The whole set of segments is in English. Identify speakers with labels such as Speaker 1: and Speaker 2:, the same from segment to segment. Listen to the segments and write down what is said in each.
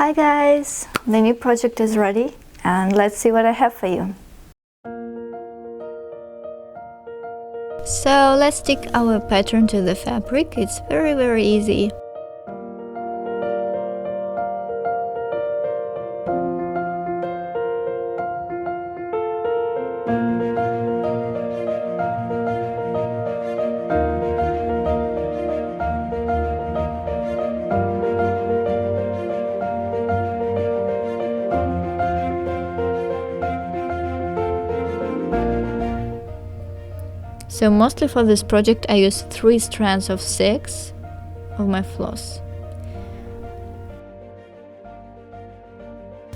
Speaker 1: Hi guys, the new project is ready and let's see what I have for you. So let's stick our pattern to the fabric. It's very easy. So mostly for this project I use 3 strands of 6 of my floss.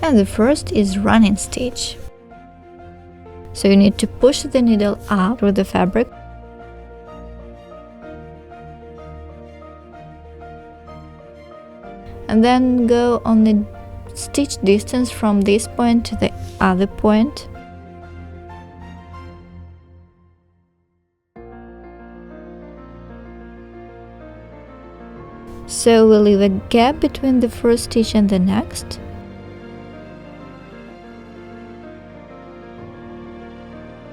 Speaker 1: And the first is running stitch. So you need to push the needle up through the fabric. And then go on the stitch distance from this point to the other point. So we'll leave a gap between the first stitch and the next.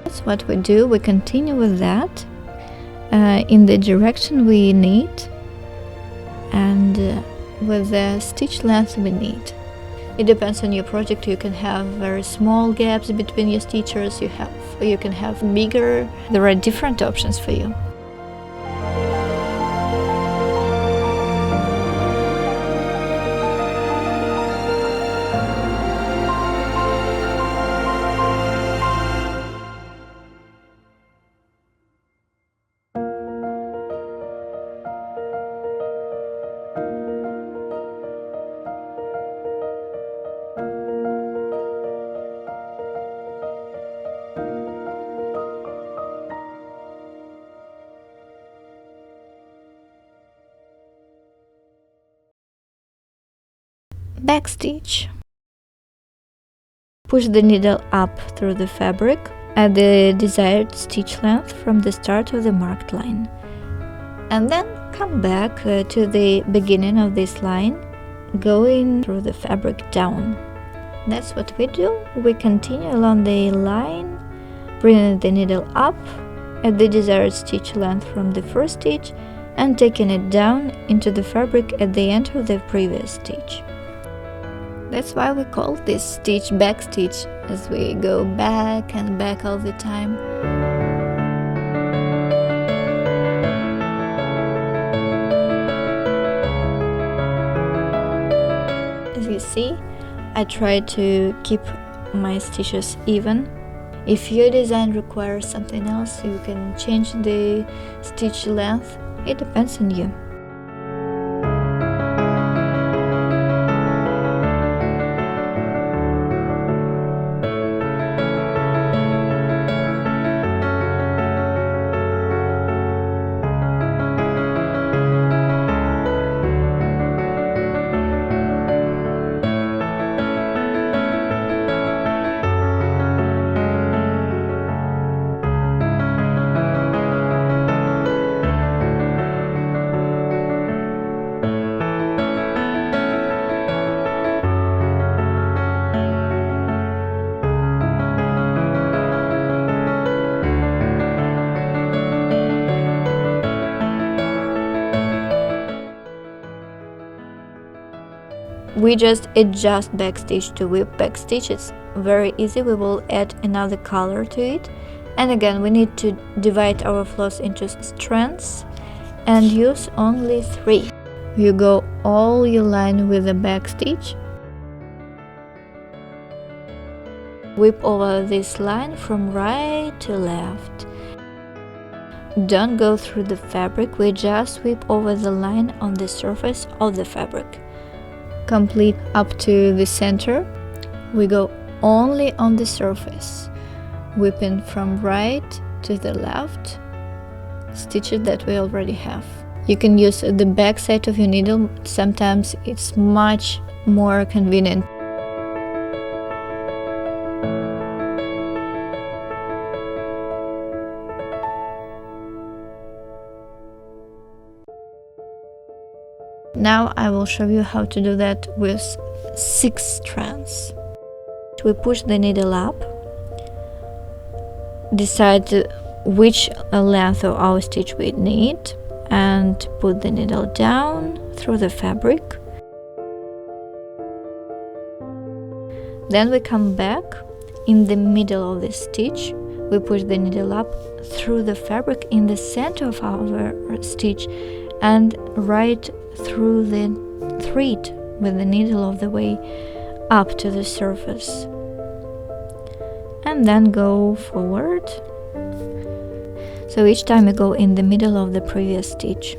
Speaker 1: That's what we do. We continue with that in the direction we need and with the stitch length we need. It depends on your project. You can have very small gaps between your stitches. You can have bigger. There are different options for you. Backstitch. Push the needle up through the fabric at the desired stitch length from the start of the marked line. And then come back to the beginning of this line, going through the fabric down. That's what we do. We continue along the line, bringing the needle up at the desired stitch length from the first stitch and taking it down into the fabric at the end of the previous stitch. That's why we call this stitch backstitch, as we go back and back all the time. As you see, I try to keep my stitches even. If your design requires something else, you can change the stitch length. It depends on you. We just adjust backstitch to whip backstitch. It's very easy. We will add another color to it. And again, we need to divide our floss into strands and use only 3. You go all your line with the backstitch. Whip over this line from right to left. Don't go through the fabric. We just whip over the line on the surface of the fabric. Complete up to the center. We go only on the surface, whipping from right to the left stitches that we already have. You can use the back side of your needle. Sometimes it's much more convenient. Now I will show you how to do that with 6 strands. We push the needle up, decide which length of our stitch we need, and put the needle down through the fabric. Then we come back in the middle of the stitch. We push the needle up through the fabric in the center of our stitch and right through the thread with the needle all the way up to the surface, and then go forward. So each time we go in the middle of the previous stitch.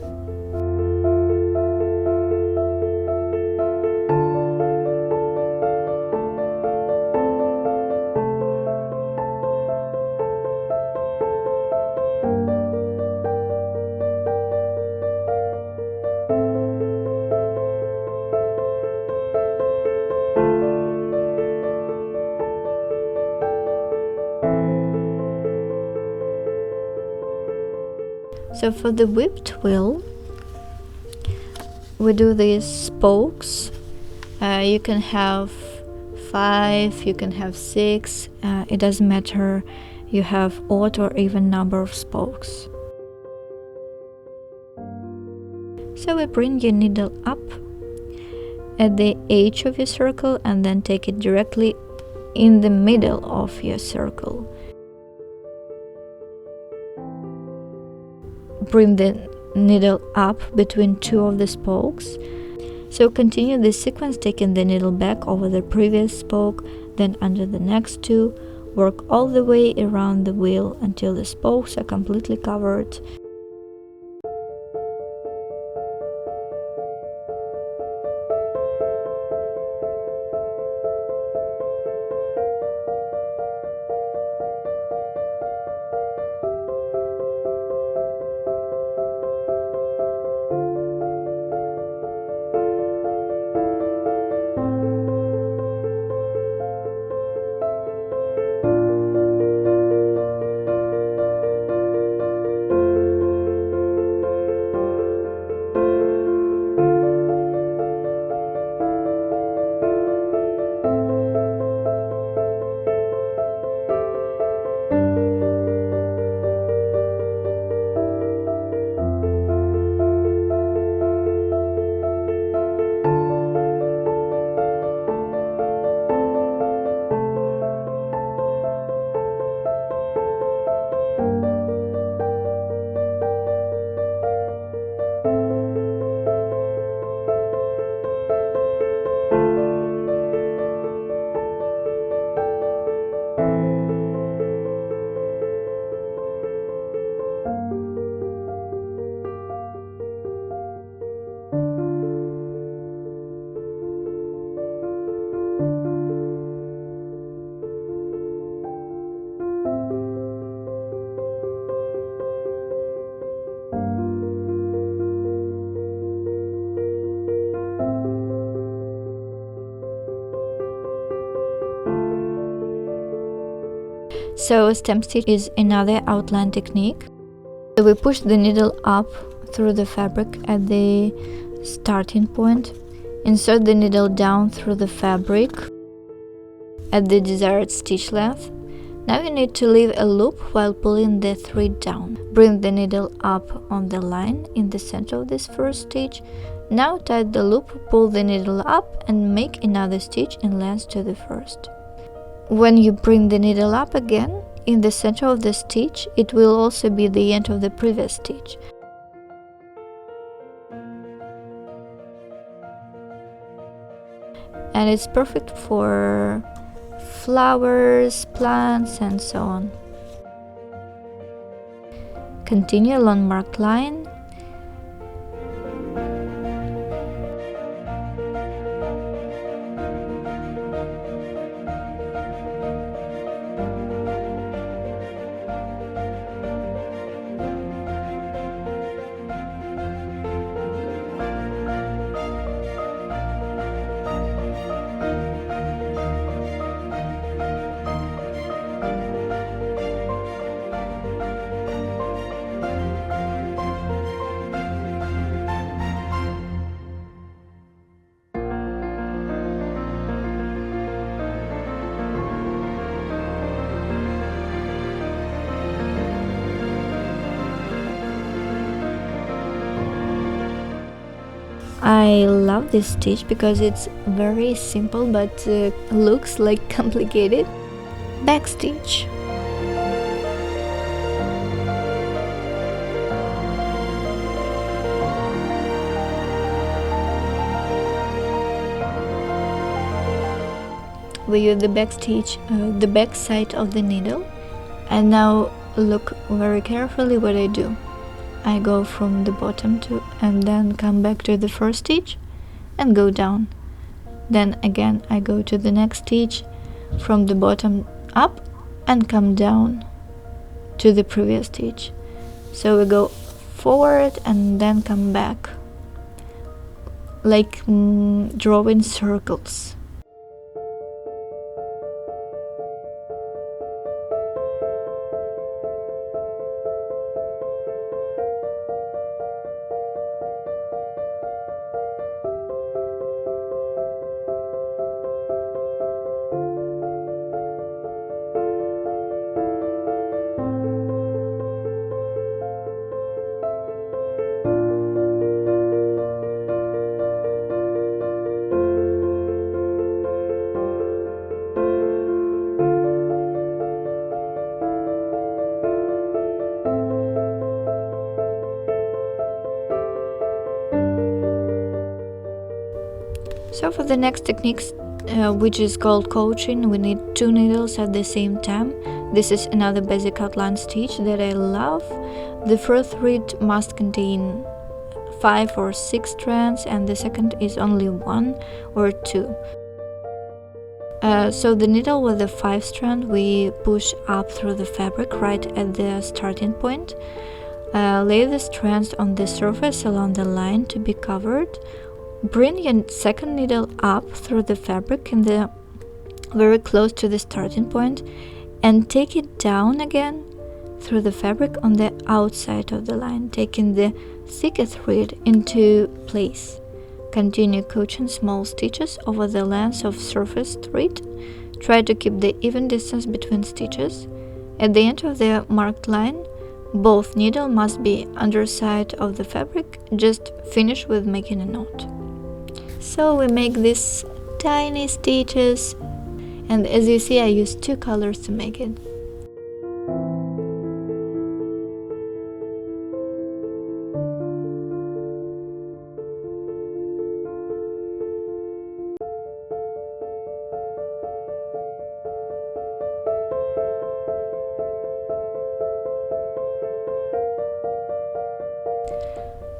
Speaker 1: So for the whipped wheel, we do these spokes. You can have 5, you can have 6, it doesn't matter. You have odd or even number of spokes. So we bring your needle up at the edge of your circle and then take it directly in the middle of your circle. Bring the needle up between 2 of the spokes. So continue this sequence, taking the needle back over the previous spoke, then under the next 2. Work all the way around the wheel until the spokes are completely covered. So stem stitch is another outline technique. So we push the needle up through the fabric at the starting point, insert the needle down through the fabric at the desired stitch length. Now you need to leave a loop while pulling the thread down. Bring the needle up on the line in the center of this first stitch. Now tie the loop, pull the needle up and make another stitch in length to the first. When you bring the needle up again, in the center of the stitch, it will also be the end of the previous stitch. And it's perfect for flowers, plants, and so on. Continue along marked line. I love this stitch because it's very simple but looks like complicated. Back stitch. We use the back stitch, the back side of the needle, and now look very carefully what I do. I go from the bottom to and then come back to the first stitch and go down. Then again I go to the next stitch from the bottom up and come down to the previous stitch. So we go forward and then come back, like drawing circles. So for the next techniques, which is called coaching, we need 2 needles at the same time. This is another basic outline stitch that I love. The first thread must contain 5 or 6 strands and the second is only 1 or 2. So the needle with the 5 strand we push up through the fabric right at the starting point. Lay the strands on the surface along the line to be covered. Bring your second needle up through the fabric in the very close to the starting point and take it down again through the fabric on the outside of the line, taking the thicker thread into place. Continue coaching small stitches over the length of surface thread. Try to keep the even distance between stitches. At the end of the marked line, both needles must be underside of the fabric. Just finish with making a knot. So we make these tiny stitches, and as you see I use 2 colors to make it.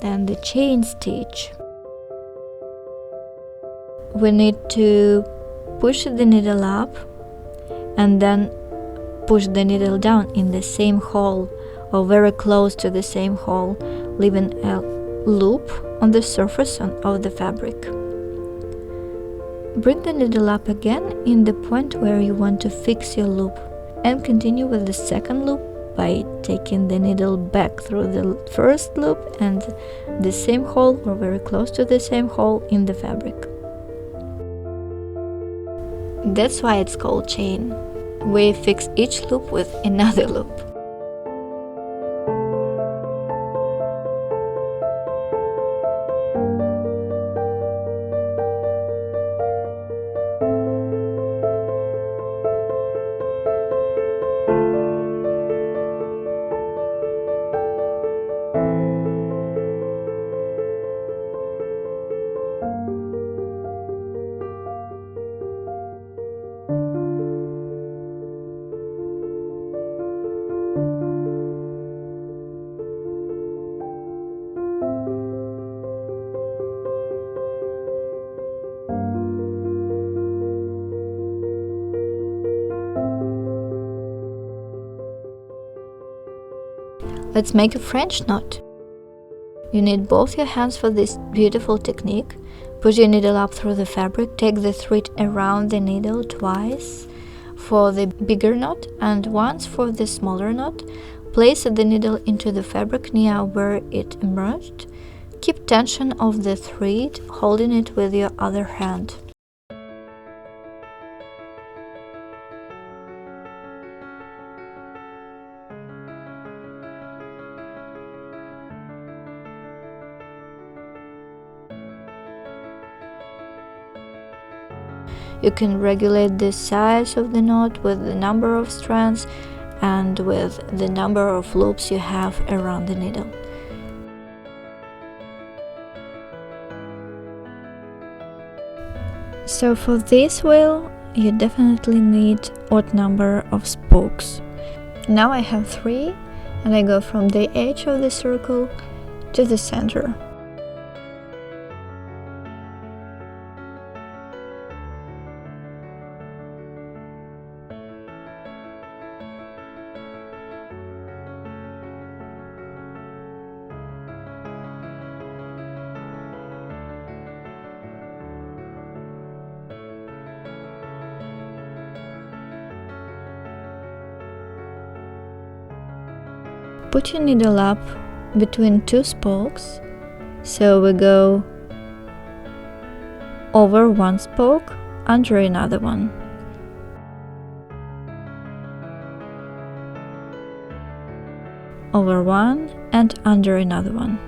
Speaker 1: Then the chain stitch. We need to push the needle up and then push the needle down in the same hole or very close to the same hole, leaving a loop on the surface of the fabric. Bring the needle up again in the point where you want to fix your loop and continue with the second loop by taking the needle back through the first loop and the same hole or very close to the same hole in the fabric. That's why it's called chain. We fix each loop with another loop. Let's make a French knot. You need both your hands for this beautiful technique. Push your needle up through the fabric, take the thread around the needle twice for the bigger knot and once for the smaller knot. Place the needle into the fabric near where it emerged. Keep tension of the thread, holding it with your other hand. You can regulate the size of the knot with the number of strands and with the number of loops you have around the needle. So for this wheel, you definitely need odd number of spokes. Now I have 3, and I go from the edge of the circle to the center. Put your needle up between 2 spokes, so we go over one spoke, under another one. Over one and under another one.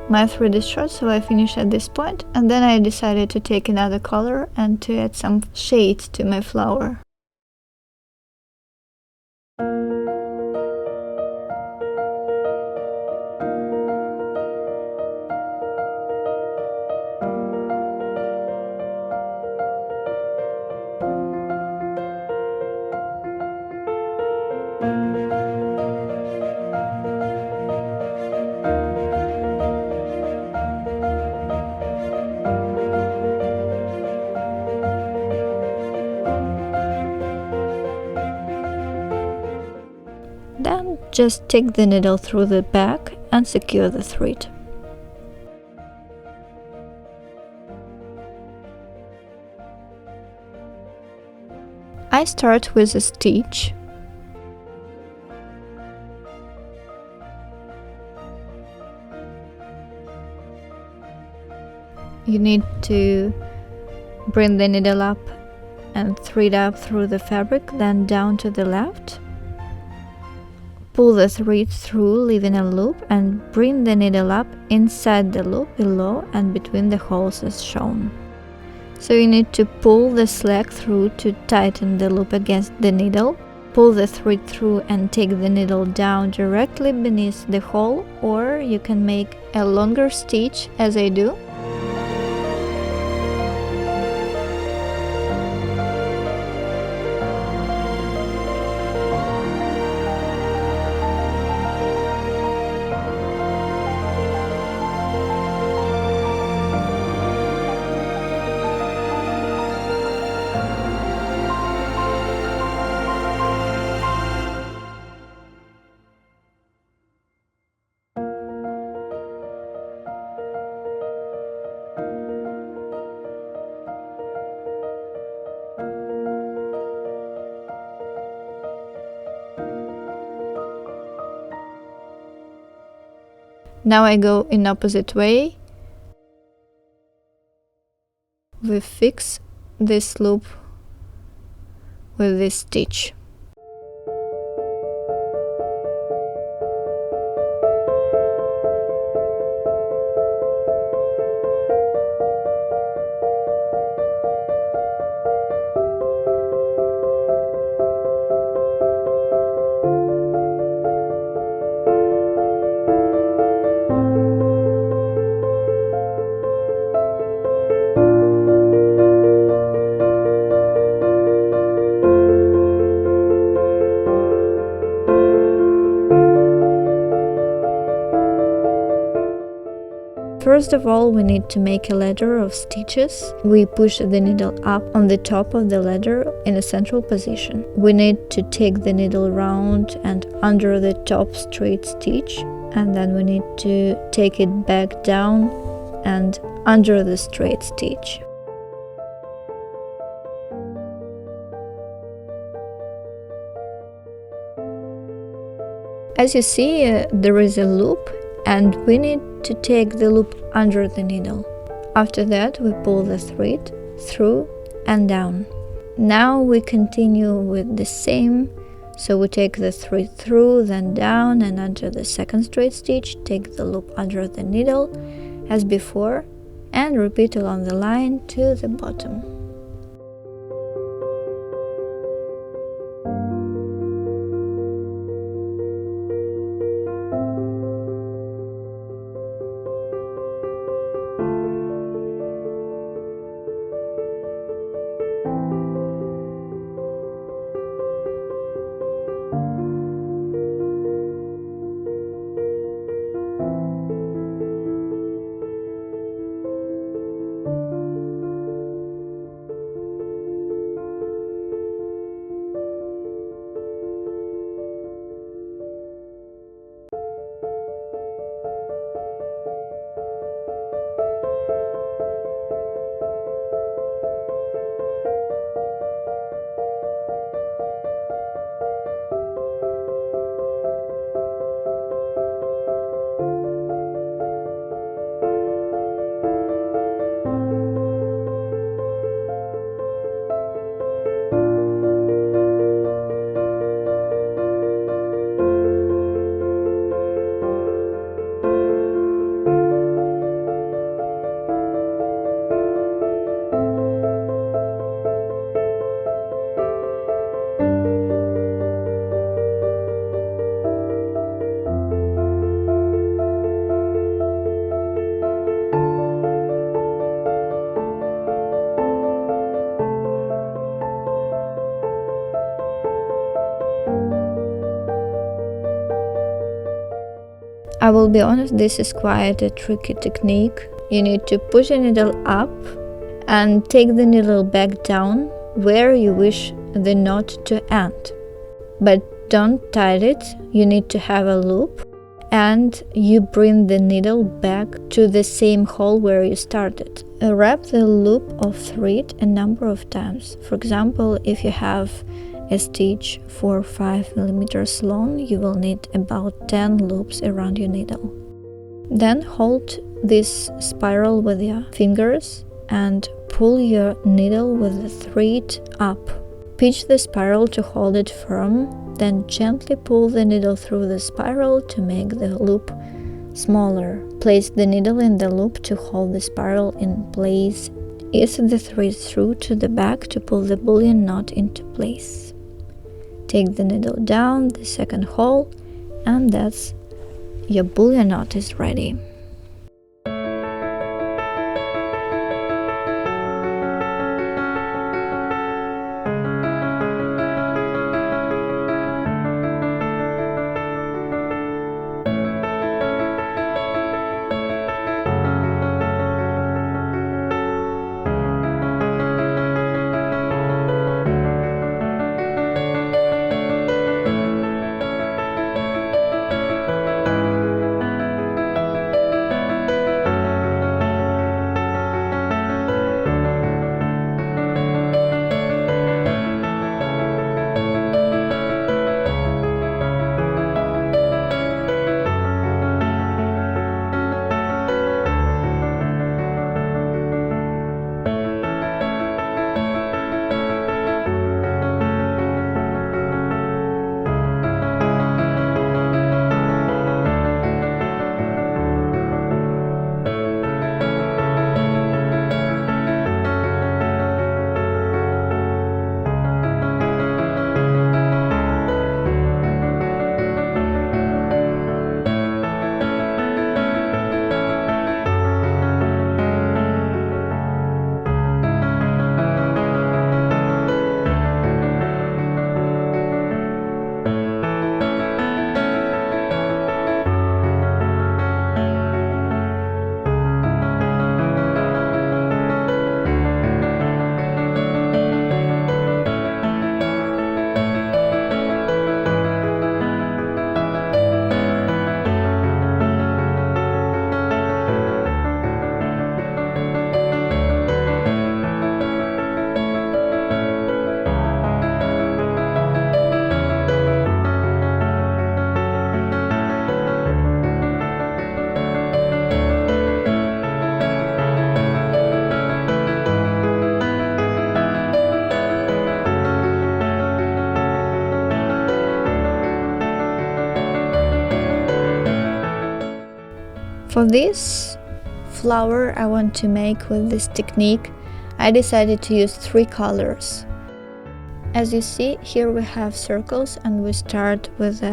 Speaker 1: My thread is short, so I finish at this point, and then I decided to take another color and to add some shade to my flower. Then just take the needle through the back and secure the thread. I start with a stitch. You need to bring the needle up and thread up through the fabric, then down to the left. Pull the thread through, leaving a loop, and bring the needle up inside the loop below and between the holes as shown. So you need to pull the slack through to tighten the loop against the needle. Pull the thread through and take the needle down directly beneath the hole, or you can make a longer stitch as I do. Now I go in opposite way. We fix this loop with this stitch. First of all, we need to make a ladder of stitches. We push the needle up on the top of the ladder in a central position. We need to take the needle round and under the top straight stitch, and then we need to take it back down and under the straight stitch. As you see, there is a loop, and we need to take the loop under the needle. After that, we pull the thread through and down. Now we continue with the same. So we take the thread through, then down and under the second straight stitch, take the loop under the needle as before, and repeat along the line to the bottom. I will be honest, this is quite a tricky technique. You need to push the needle up and take the needle back down where you wish the knot to end. But don't tie it, you need to have a loop, and you bring the needle back to the same hole where you started. Wrap the loop of thread a number of times. For example, if you have a stitch 4 or 5 millimeters long, you will need about 10 loops around your needle. Then hold this spiral with your fingers and pull your needle with the thread up. Pinch the spiral to hold it firm, then gently pull the needle through the spiral to make the loop smaller. Place the needle in the loop to hold the spiral in place. Insert the thread through to the back to pull the bullion knot into place. Take the needle down the second hole, and that's your bullion knot is ready. For this flower I want to make with this technique, I decided to use 3 colors. As you see, here we have circles and we start with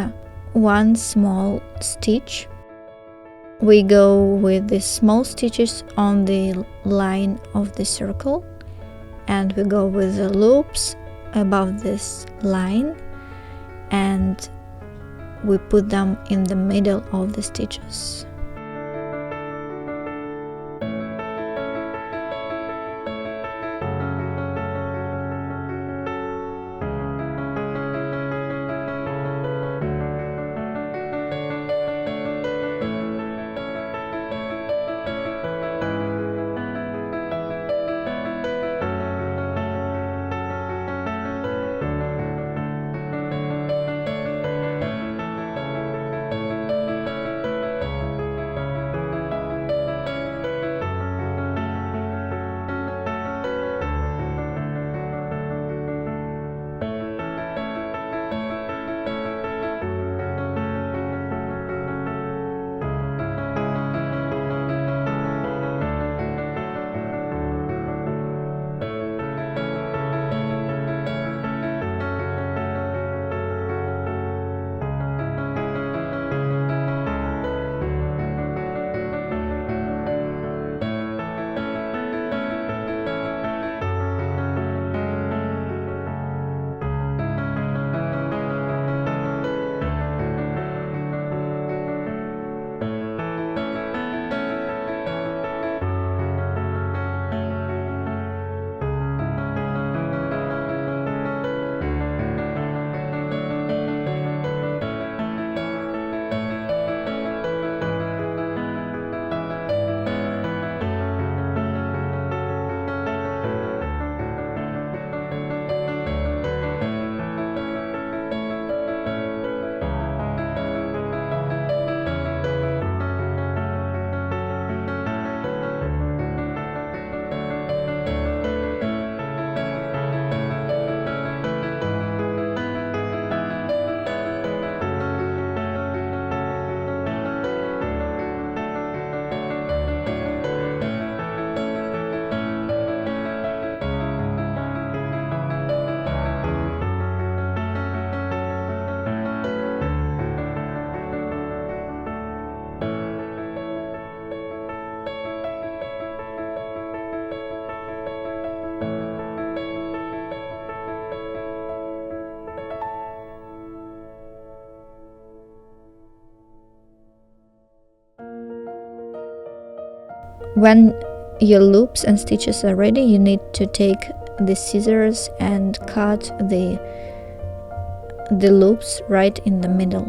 Speaker 1: one small stitch. We go with the small stitches on the line of the circle, and we go with the loops above this line, and we put them in the middle of the stitches. When your loops and stitches are ready, you need to take the scissors and cut the loops right in the middle.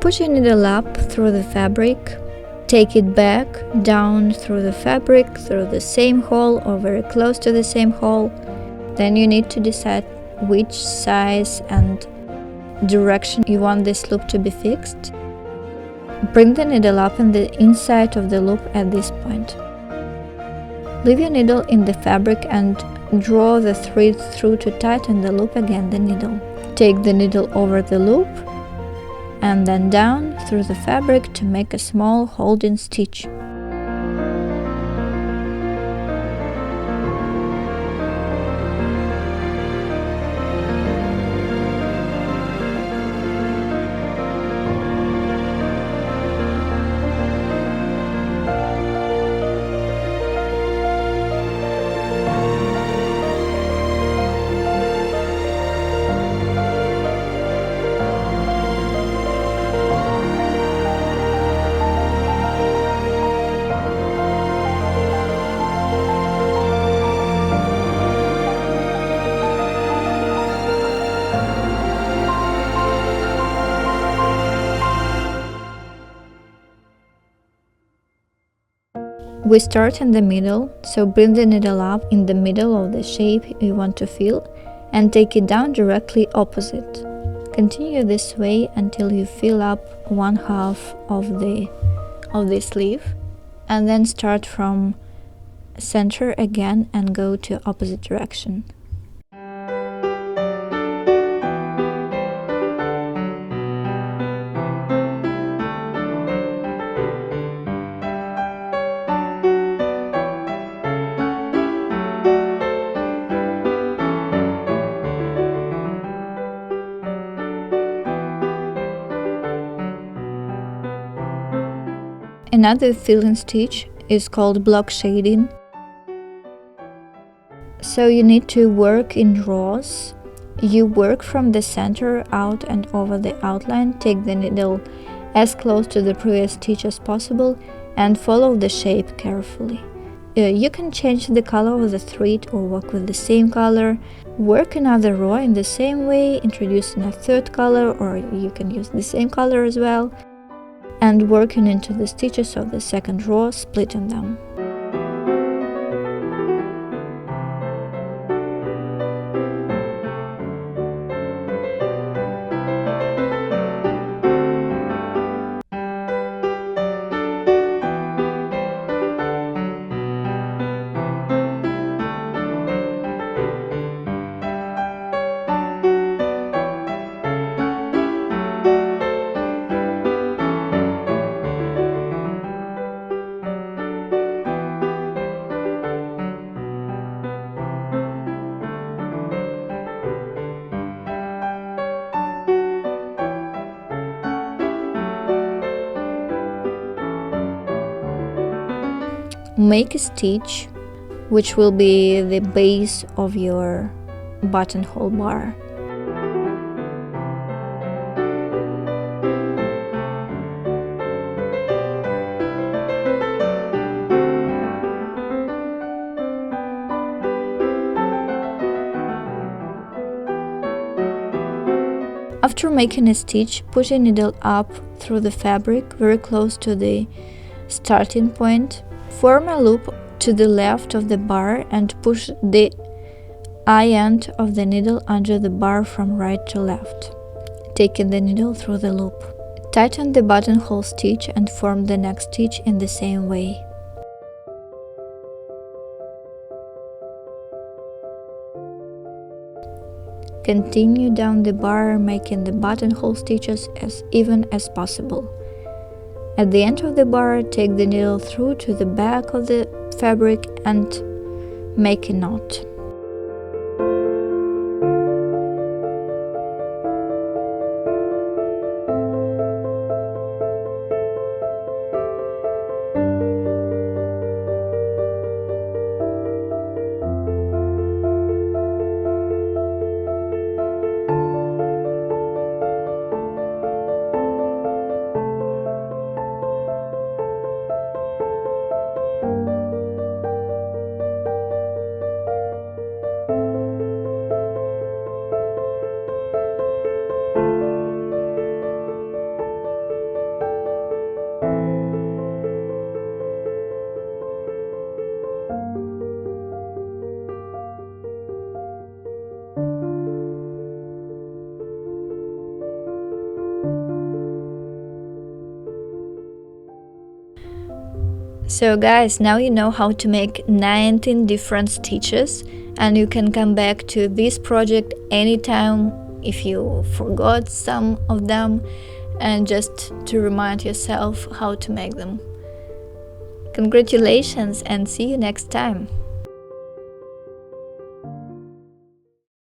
Speaker 1: Put your needle up through the fabric, take it back, down through the fabric, through the same hole or very close to the same hole. Then you need to decide which size and direction you want this loop to be fixed. Bring the needle up in the inside of the loop at this point. Leave your needle in the fabric and draw the thread through to tighten the loop against the needle. Take the needle over the loop and then down through the fabric to make a small holding stitch. We start in the middle, so bring the needle up in the middle of the shape you want to fill and take it down directly opposite. Continue this way until you fill up one half of the sleeve, and then start from center again and go to opposite direction. Another filling stitch is called block shading. So you need to work in rows. You work from the center out and over the outline, take the needle as close to the previous stitch as possible and follow the shape carefully. You can change the color of the thread or work with the same color. Work another row in the same way, introducing a third color, or you can use the same color as well, and working into the stitches of the second row, splitting them. Make a stitch which will be the base of your buttonhole bar. After making a stitch, push a needle up through the fabric very close to the starting point. Form a loop to the left of the bar and push the eye end of the needle under the bar from right to left, taking the needle through the loop. Tighten the buttonhole stitch and form the next stitch in the same way. Continue down the bar, making the buttonhole stitches as even as possible. At the end of the bar, take the needle through to the back of the fabric and make a knot. So guys, now you know how to make 19 different stitches, and you can come back to this project anytime if you forgot some of them, and just to remind yourself how to make them. Congratulations and see you next time!